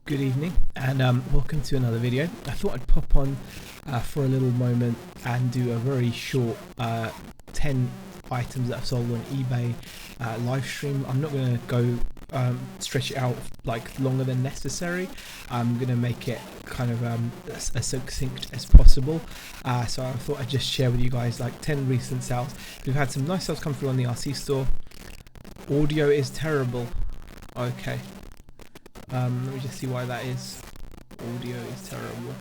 Good evening and welcome to another video. I thought I'd pop on for a little moment and do a very short 10 items that I've sold on eBay live stream. I'm not going to go stretch it out like longer than necessary. I'm going to make it kind of as succinct as possible. So I thought I'd just share with you guys like 10 recent sales. We've had some nice sales come through on the RC store. Audio is terrible. Okay. Let me just see why that is. Audio is terrible.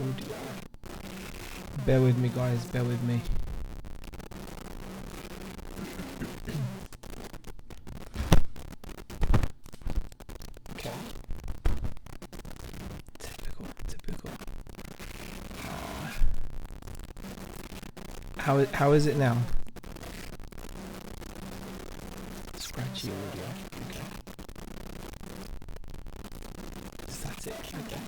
Audio. Bear with me, guys. Bear with me. Okay. Typical. How is it now? Scratchy audio. Okay. Static. Okay.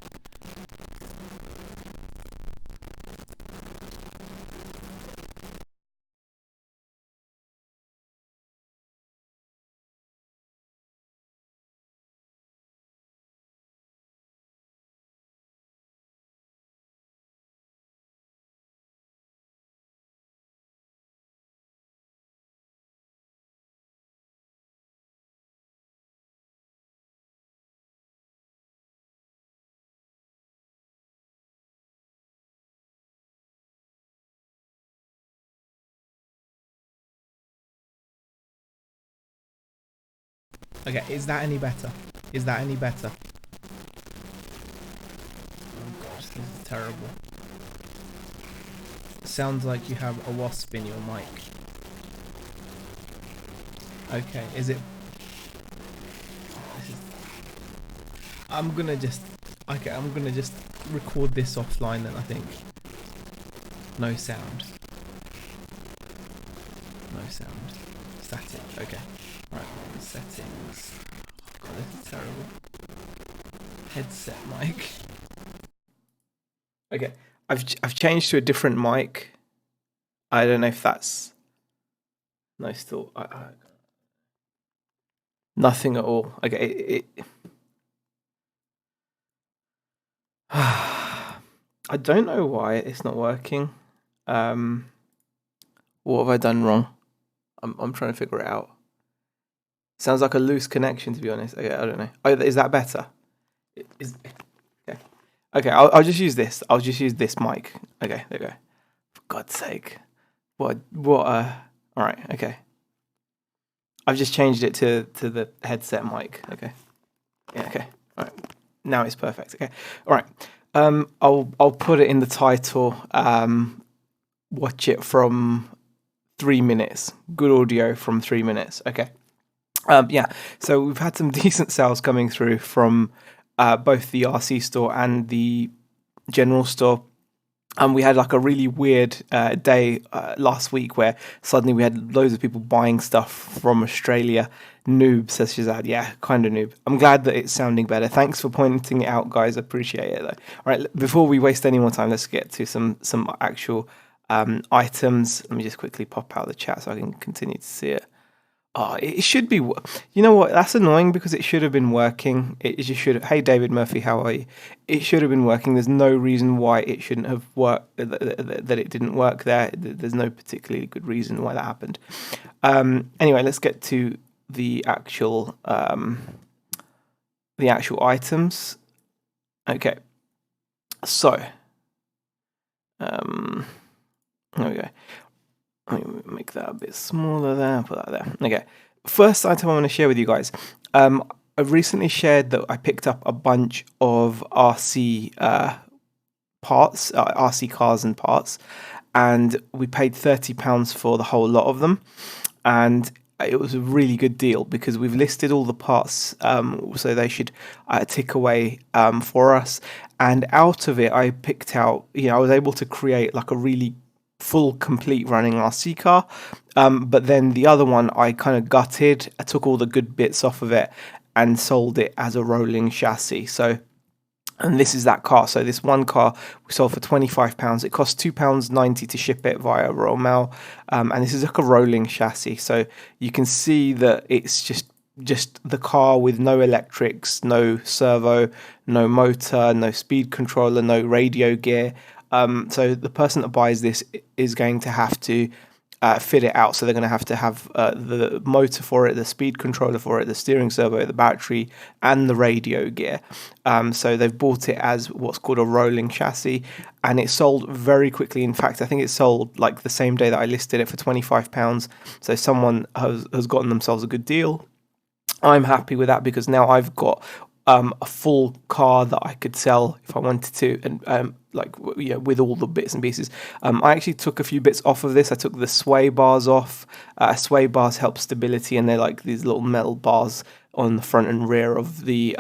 Okay, is that any better? Is that any better? Oh gosh, this is terrible. Sounds like you have a wasp in your mic. Okay, is it? I'm gonna just record this offline then, I think. No sound. Static, okay. Right, settings. Oh god, this is terrible. Headset mic. Okay, I've changed to a different mic. I don't know if that's still nothing at all. Okay, I don't know why it's not working. What have I done wrong? I'm trying to figure it out. Sounds like a loose connection, to be honest. Okay, I don't know. Oh, is that better? Okay. Okay, I'll just use this. I'll just use this mic. Okay, there you go. For God's sake. What all right, okay. I've just changed it to the headset mic. Okay. Yeah, okay. All right. Now it's perfect. Okay. All right. I'll put it in the title. Watch it from 3 minutes. Good audio from 3 minutes. Okay. Yeah, so we've had some decent sales coming through from both the RC store and the general store. We had like a really weird day last week where suddenly we had loads of people buying stuff from Australia. Noob, says Shazad. Yeah, kind of noob. I'm glad that it's sounding better. Thanks for pointing it out, guys. Appreciate it, though. All right, before we waste any more time, let's get to some actual items. Let me just quickly pop out the chat so I can continue to see it. Oh, it should be. You know what? That's annoying because it should have been working. It just should have. Hey, David Murphy, how are you? It should have been working. There's no reason why it shouldn't have worked. That it didn't work there. There's no particularly good reason why that happened. Anyway, let's get to the actual items. Okay. So, there we go. Let me make that a bit smaller there, put that there. Okay, first item I want to share with you guys. I've recently shared that I picked up a bunch of RC parts, RC cars and parts, and we paid £30 for the whole lot of them. And it was a really good deal because we've listed all the parts, so they should tick away for us. And out of it, I picked out, I was able to create like a really full complete running RC car, but then the other one I kind of gutted. I took all the good bits off of it and sold it as a rolling chassis. So, and this is that car. So this one car we sold for £25. It cost £2.90 to ship it via Royal Mail, and this is like a rolling chassis. So you can see that it's just just the car with no electrics, no servo, no motor, no speed controller, no radio gear. So the person that buys this is going to have to fit it out. So they're going to have the motor for it, the speed controller for it, the steering servo, the battery, and the radio gear. So they've bought it as what's called a rolling chassis, and it sold very quickly. In fact, I think it sold like the same day that I listed it for £25. So someone has gotten themselves a good deal. I'm happy with that because now I've got a full car that I could sell if I wanted to, and with all the bits and pieces. I actually took a few bits off of this. I took the sway bars off. Sway bars help stability, and they're like these little metal bars on the front and rear of the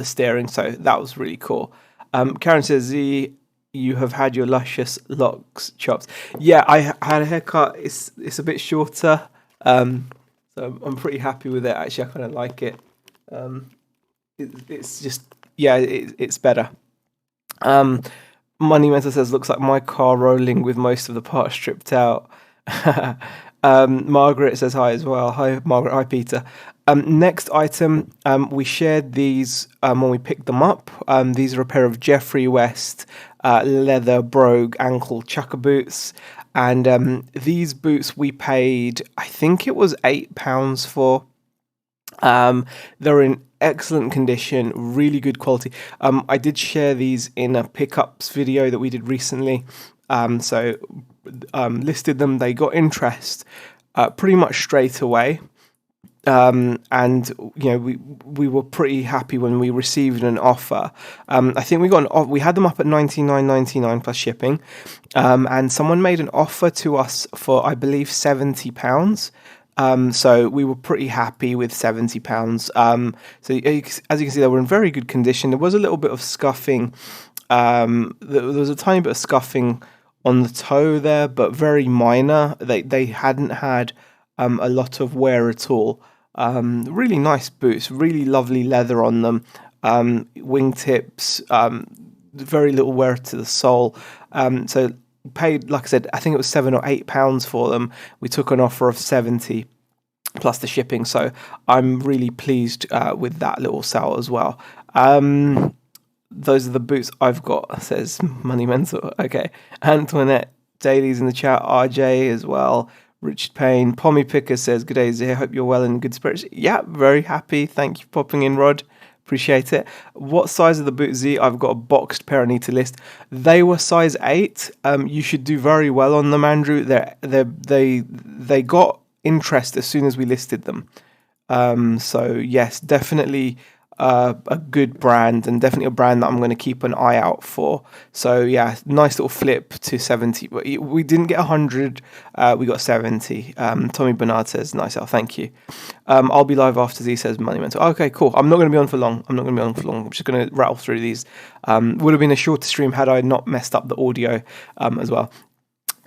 steering. So that was really cool. Karen says, Z, you have had your luscious locks chopped. Yeah, I had a haircut. It's a bit shorter. So I'm pretty happy with it. Actually, I kind of like it. It's just, yeah, it's better. Money Mentor says, looks like my car rolling with most of the parts stripped out. Margaret says hi as well. Hi, Margaret. Hi, Peter. Next item, we shared these when we picked them up. These are a pair of Jeffrey West leather brogue ankle chukka boots. And these boots we paid, I think it was £8 for. They're in excellent condition, really good quality. I did share these in a pickups video that we did recently. So listed them. They got interest pretty much straight away. And we were pretty happy when we received an offer. I think we had them up at $99.99 plus shipping, and someone made an offer to us for, I believe, £70. So we were pretty happy with £70. So as you can see, they were in very good condition. There was a little bit of scuffing. There was a tiny bit of scuffing on the toe there, but very minor. They hadn't had a lot of wear at all. Really nice boots, really lovely leather on them, wingtips, very little wear to the sole. So paid, like I said, I think it was £7 or £8 for them. We took an offer of 70 plus the shipping, so I'm really pleased with that little sale as well. Those are the boots I've got, says Money Mentor. Okay, Antoinette Daly's in the chat, RJ as well. Richard Payne, Pommy Picker says, good day, Zia. Hope you're well and in good spirits. Yeah, very happy. Thank you for popping in, Rod. Appreciate it. What size of the boot, Z? I've got a boxed pair I need to list. They were size 8. You should do very well on them, Andrew. They got interest as soon as we listed them. So yes, definitely a good brand, and definitely a brand that I'm going to keep an eye out for. So yeah, nice little flip to 70. We didn't get 100, we got 70. Tommy Bernard says, nice out, thank you. I'll be live after Z, says Money Mentor. Okay, cool. I'm not going to be on for long. I'm just going to rattle through these. Would have been a shorter stream had I not messed up the audio as well.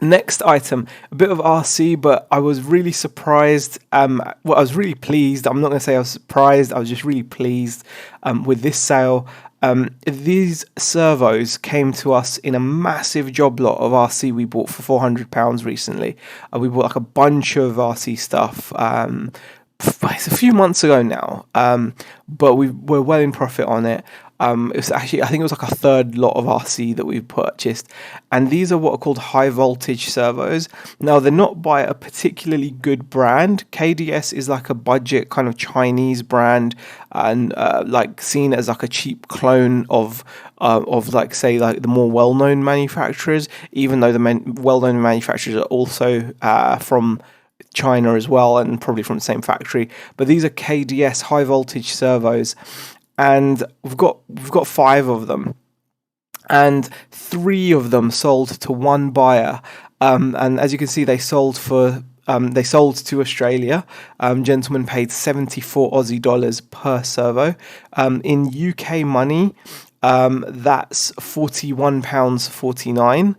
Next item, a bit of RC, but I was really surprised. I was really pleased. I'm not going to say I was surprised. I was just really pleased with this sale. These servos came to us in a massive job lot of RC we bought for £400 recently. We bought like a bunch of RC stuff. It's a few months ago now, but we're well in profit on it. It was actually, I think it was like a third lot of RC that we've purchased, and these are what are called high voltage servos. Now, they're not by a particularly good brand. KDS is like a budget kind of Chinese brand, and like seen as like a cheap clone of like, say, like the more well-known manufacturers, even though the well-known manufacturers are also from China as well, and probably from the same factory. But these are KDS high voltage servos, and we've got 5 of them, and 3 of them sold to one buyer. And as you can see, they sold to Australia. Gentleman paid 74 Aussie dollars per servo. In UK money, that's £41.49.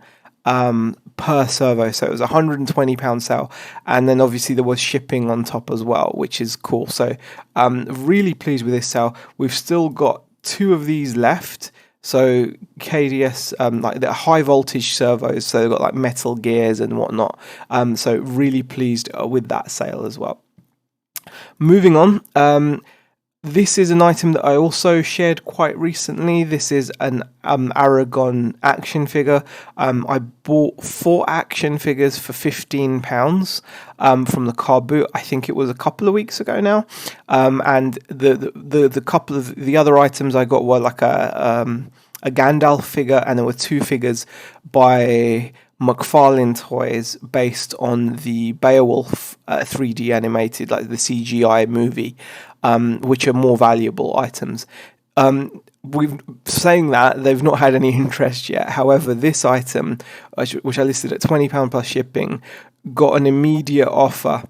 Per servo, so it was £120 sale, and then obviously there was shipping on top as well, which is cool. So really pleased with this sale. We've still got 2 of these left. So KDS, like the high voltage servos, so they've got like metal gears and whatnot. So really pleased with that sale as well. Moving on, this is an item that I also shared quite recently. This is an Aragon action figure. I bought 4 action figures for £15 from the car boot. I think it was a couple of weeks ago now. And the couple of the other items I got were like a Gandalf figure, and there were 2 figures by McFarlane Toys based on the Beowulf 3D animated, like the CGI movie, which are more valuable items. We've saying that they've not had any interest yet. However, this item, which I listed at £20 plus shipping, got an immediate offer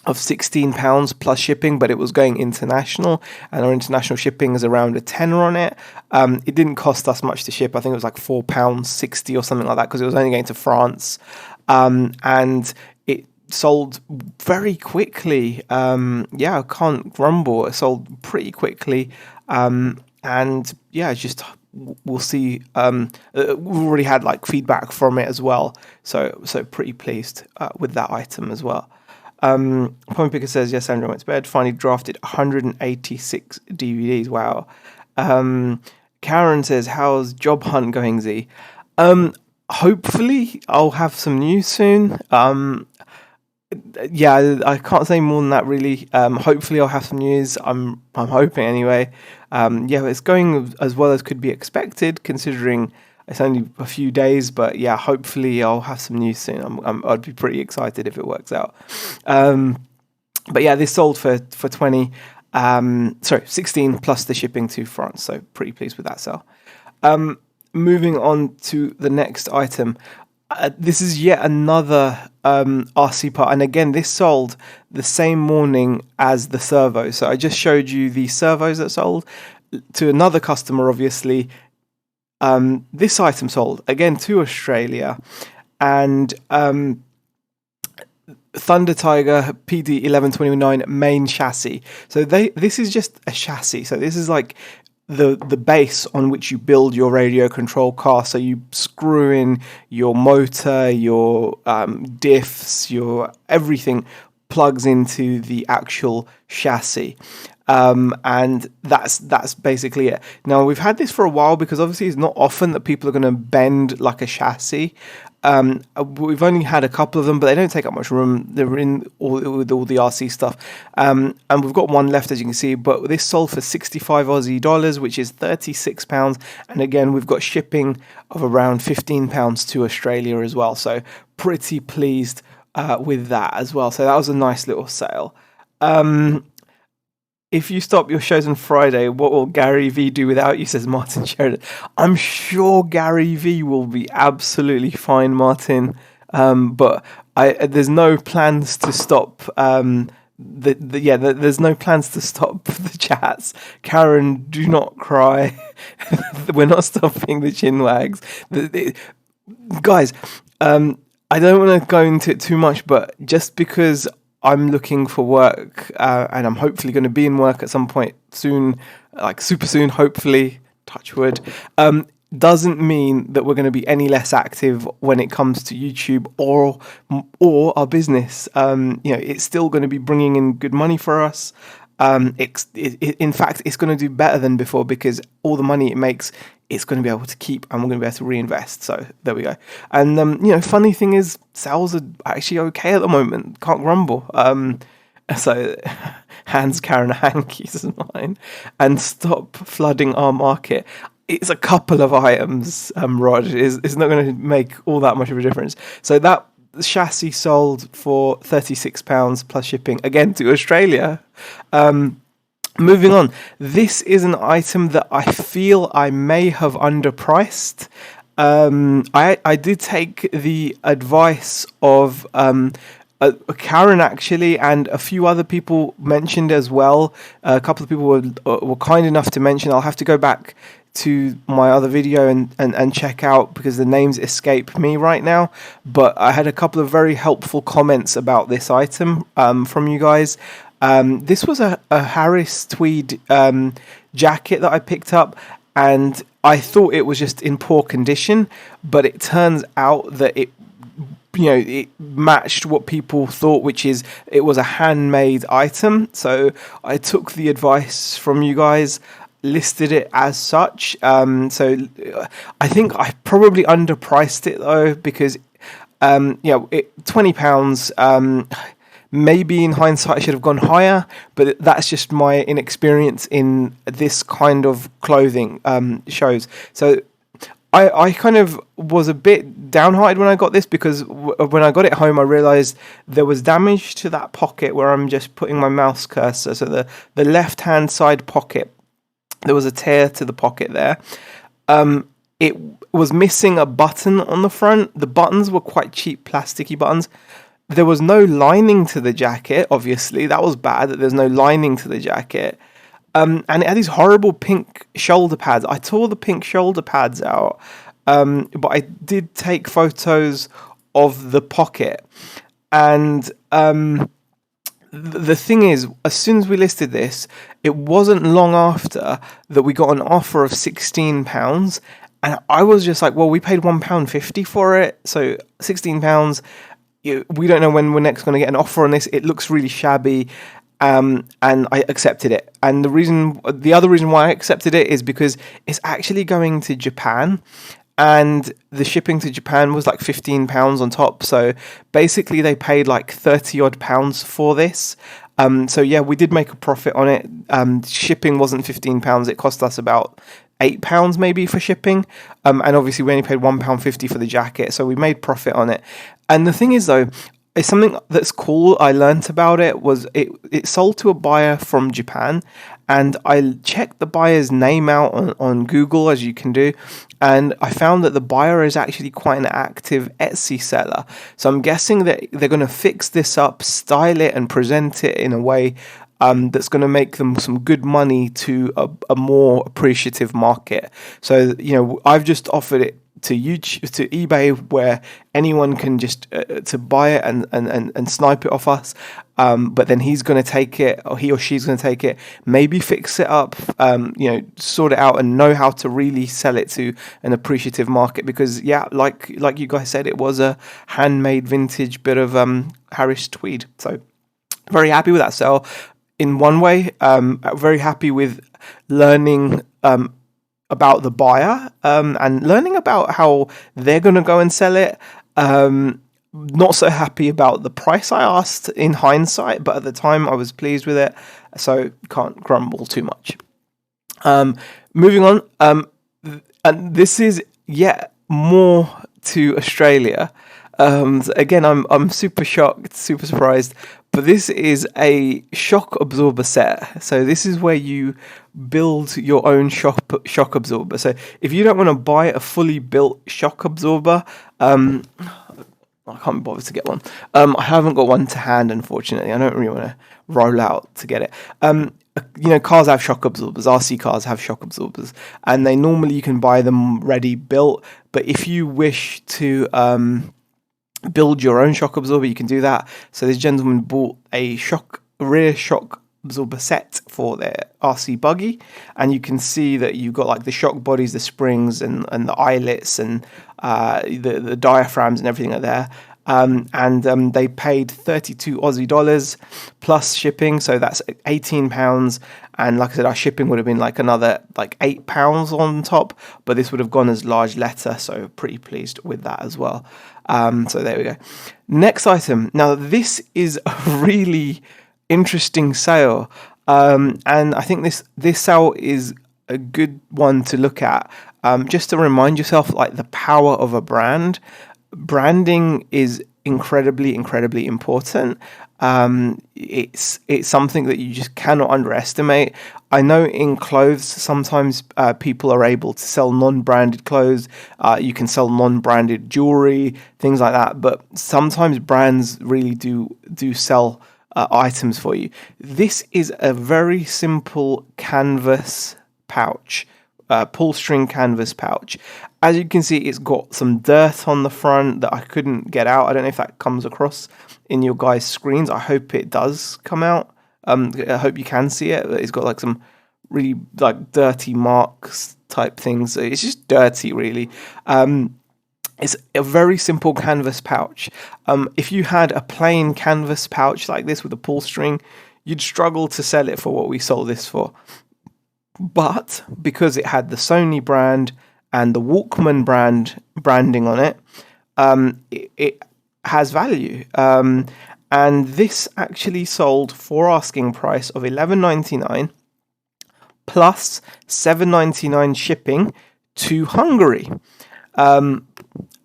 of £16 plus shipping, but it was going international, and our international shipping is around a tenner on it. It didn't cost us much to ship. I think it was like £4.60 or something like that, because it was only going to France, and it sold very quickly. I can't grumble. It sold pretty quickly, and yeah, it's just we'll see. We've already had like feedback from it as well, so pretty pleased with that item as well. Point Picker says, yes, Andrew went to bed, finally drafted 186 DVDs. Wow. Karen says, how's job hunt going, Z? Hopefully I'll have some news soon. Yeah, I can't say more than that really. Hopefully I'll have some news. I'm hoping anyway. Yeah, it's going as well as could be expected, considering it's only a few days, but yeah, hopefully I'll have some news soon. I'd be pretty excited if it works out. But yeah, this sold for 16 plus the shipping to France, so pretty pleased with that sale. Moving on to the next item. This is yet another RC part, and again, this sold the same morning as the Servos. So I just showed you the Servos that sold to another customer, obviously. This item sold again to Australia, and Thunder Tiger PD 1129 main chassis. So this is just a chassis. So this is like the base on which you build your radio control car. So you screw in your motor, your diffs, your everything plugs into the actual chassis. And that's basically it. Now, we've had this for a while, because obviously it's not often that people are going to bend like a chassis. We've only had a couple of them, but they don't take up much room. They're in with all the RC stuff. And we've got one left, as you can see, but this sold for 65 Aussie dollars, which is £36. And again, we've got shipping of around £15 to Australia as well. So pretty pleased with that as well. So that was a nice little sale. If you stop your shows on Friday, what will Gary V do without you, says Martin Sheridan. I'm sure Gary V will be absolutely fine, Martin. But there's no plans to stop. There's no plans to stop the chats. Karen, do not cry. We're not stopping the chin wags. Guys, I don't want to go into it too much, but just because I'm looking for work, and I'm hopefully going to be in work at some point soon, like super soon, hopefully, touch wood, doesn't mean that we're going to be any less active when it comes to YouTube or our business. It's still going to be bringing in good money for us. In fact, it's going to do better than before, because all the money it makes, it's going to be able to keep, and we're going to be able to reinvest. So there we go. And funny thing is, sales are actually okay at the moment. Can't grumble. So hands, Karen, hankies is mine, and stop flooding our market. It's a couple of items, Rod. It's not going to make all that much of a difference. So that chassis sold for £36 plus shipping, again to Australia. Moving on, this is an item that I feel I may have underpriced. I did take the advice of Karen, actually, and a few other people mentioned as well. A couple of people were kind enough to mention. I'll have to go back to my other video and check out, because the names escape me right now. But I had a couple of very helpful comments about this item from you guys. This was a Harris Tweed jacket that I picked up, and I thought it was just in poor condition, but it turns out that it matched what people thought, which is it was a handmade item. So I took the advice from you guys, listed it as such. So I think I probably underpriced it though, because £20. Maybe in hindsight I should have gone higher, but that's just my inexperience in this kind of clothing shows. So I kind of was a bit downhearted when I got this, because when I got it home I realised there was damage to that pocket where I'm just putting my mouse cursor. So the left hand side pocket, there was a tear to the pocket there. It was missing a button on the front. The buttons were quite cheap plasticky buttons. There was no lining to the jacket, obviously. That was bad, that there's no lining to the jacket. And it had these horrible pink shoulder pads. I tore the pink shoulder pads out, but I did take photos of the pocket. And the thing is, as soon as we listed this, it wasn't long after that we got an offer of £16. And I was just like, well, we paid £1.50 for it. So £16, we don't know when we're next going to get an offer on this. It looks really shabby. And I accepted it. And the other reason why I accepted it is because it's actually going to Japan, and the shipping to Japan was like £15 on top. So basically they paid like 30 odd pounds for this. So yeah, we did make a profit on it. Shipping wasn't £15. It cost us about £8 maybe for shipping. And obviously we only paid £1.50 for the jacket. So we made profit on it. And the thing is though, it's something that's cool. I learnt about it was it sold to a buyer from Japan, and I checked the buyer's name out on Google, as you can do, and I found that the buyer is actually quite an active Etsy seller. So I'm guessing that they're going to fix this up, style it, and present it in a way that's going to make them some good money to a more appreciative market. So I've just offered it to YouTube, to eBay, where anyone can just to buy it and snipe it off us. But then he's going to take it, or he or she's going to take it, maybe fix it up, sort it out, and know how to really sell it to an appreciative market. Because like you guys said, it was a handmade vintage bit of Harris tweed. So very happy with that sale. In one way, very happy with learning about the buyer and learning about how they're going to go and sell it. Not so happy about the price I asked in hindsight, but at the time I was pleased with it, so can't grumble too much. Moving on, and this is yet more to Australia. Again, I'm super shocked, super surprised, but this is a shock absorber set. So this is where you build your own shock absorber. So if you don't want to buy a fully built shock absorber, I can't be bothered to get one. I haven't got one to hand, unfortunately. I don't really want to roll out to get it. Cars have shock absorbers. RC cars have shock absorbers, and normally you can buy them ready built. But if you wish to build your own shock absorber, you can do that. So this gentleman bought a rear shock absorber set for their RC buggy, and you can see that you've got like the shock bodies, the springs, and the eyelets, and the diaphragms and everything are there. And they paid 32 Aussie dollars plus shipping, so that's £18. And like I said, our shipping would have been like another like £8 on top, but this would have gone as large letter, so pretty pleased with that as well. So there we go. Next item. Now this is a really interesting sale, and I think this sale is a good one to look at, just to remind yourself like the power of a brand. Branding is incredibly important. It's something that you just cannot underestimate. I know in clothes sometimes people are able to sell non-branded clothes. You can sell non-branded jewelry, things like that. But sometimes brands really do sell items for you. This is a very simple canvas pouch. Pull string canvas pouch. As you can see, it's got some dirt on the front that I couldn't get out. I don't know if that comes across in your guys' screens. I hope it does come out. I hope you can see it. It's got like some really like dirty marks type things. It's just dirty, really. It's a very simple canvas pouch. If you had a plain canvas pouch like this with a pull string, you'd struggle to sell it for what we sold this for. But because it had the Sony brand and the Walkman branding on it, it has value. And this actually sold for asking price of $11.99 plus $7.99 shipping to Hungary.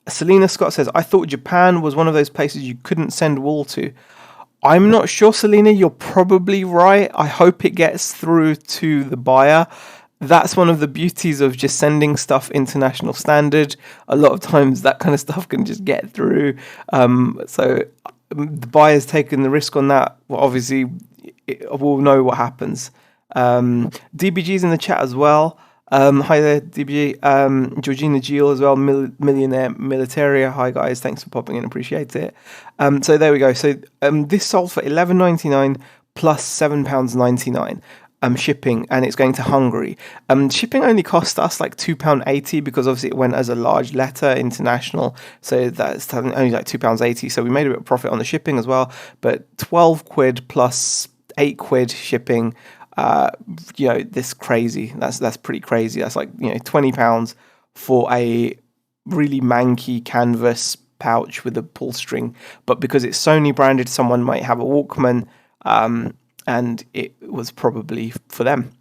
Selena Scott says, I thought Japan was one of those places you couldn't send wool to. I'm not sure, Selena. You're probably right. I hope it gets through to the buyer. That's one of the beauties of just sending stuff international standard. A lot of times that kind of stuff can just get through. So the buyer's taken the risk on that. Well, obviously, we'll know what happens. DBG's in the chat as well. Hi there, DBG. Georgina Giel as well, Millionaire Militaria. Hi guys, thanks for popping in, appreciate it. So there we go. So this sold for $11.99 plus £7.99 shipping, and it's going to Hungary. Shipping only cost us like £2.80 because obviously it went as a large letter international, so that's only like £2.80. So we made a bit of profit on the shipping as well, but 12 quid plus 8 quid shipping. This crazy. That's pretty crazy. That's like, £20 for a really manky canvas pouch with a pull string. But because it's Sony branded, someone might have a Walkman, and it was probably for them.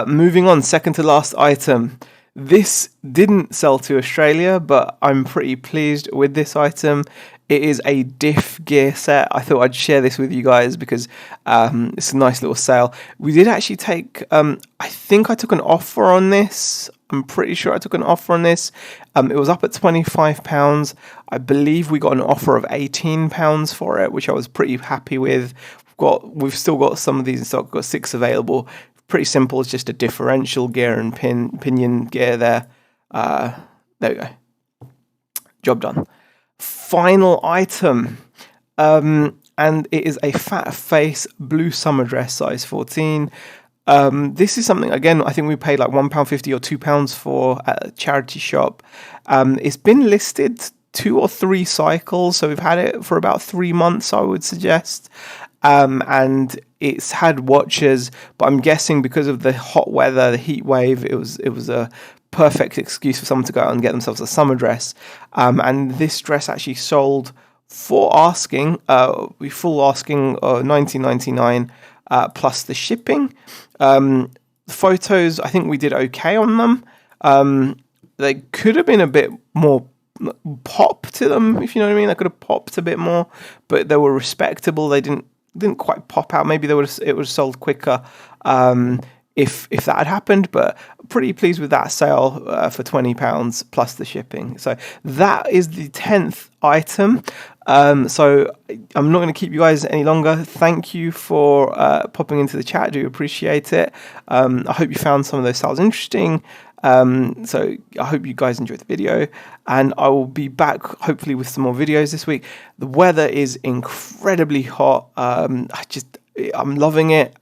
Moving on, second to last item. This didn't sell to Australia, but I'm pretty pleased with this item. It is a diff gear set. I thought I'd share this with you guys because it's a nice little sale. We did actually take, I think I took an offer on this. I'm pretty sure I took an offer on this. It was up at £25. I believe we got an offer of £18 for it, which I was pretty happy with. We've still got some of these in stock. We've got 6 available. Pretty simple. It's just a differential gear and pinion gear there. There we go. Job done. Final item, and it is a fat face blue summer dress, size 14. This is something, again, I think we paid like £1.50 or £2 for at a charity shop. It's been listed 2 or 3 cycles, so we've had it for about 3 months, I would suggest. And it's had watchers, but I'm guessing because of the hot weather, the heat wave, it was a perfect excuse for someone to go out and get themselves a summer dress. And this dress actually sold for asking, full asking, $19.99 plus the shipping. The photos, I think we did okay on them. They could have been a bit more pop to them, if you know what I mean. They could have popped a bit more, but they were respectable. They didn't quite pop out. Maybe it would have sold quicker if that had happened, but pretty pleased with that sale for £20 plus the shipping. So that is the 10th item. So I'm not going to keep you guys any longer. Thank you for popping into the chat. I do appreciate it. I hope you found some of those styles interesting. So I hope you guys enjoyed the video, and I will be back hopefully with some more videos this week. The weather is incredibly hot. I'm loving it.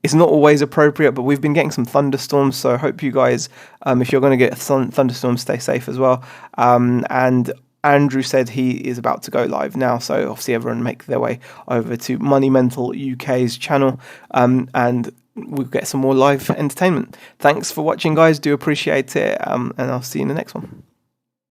It's not always appropriate, but we've been getting some thunderstorms, so I hope you guys, if you're going to get thunderstorms, stay safe as well. And Andrew said he is about to go live now, so obviously everyone make their way over to Money Mental UK's channel, and we'll get some more live entertainment. Thanks for watching, guys. Do appreciate it, and I'll see you in the next one.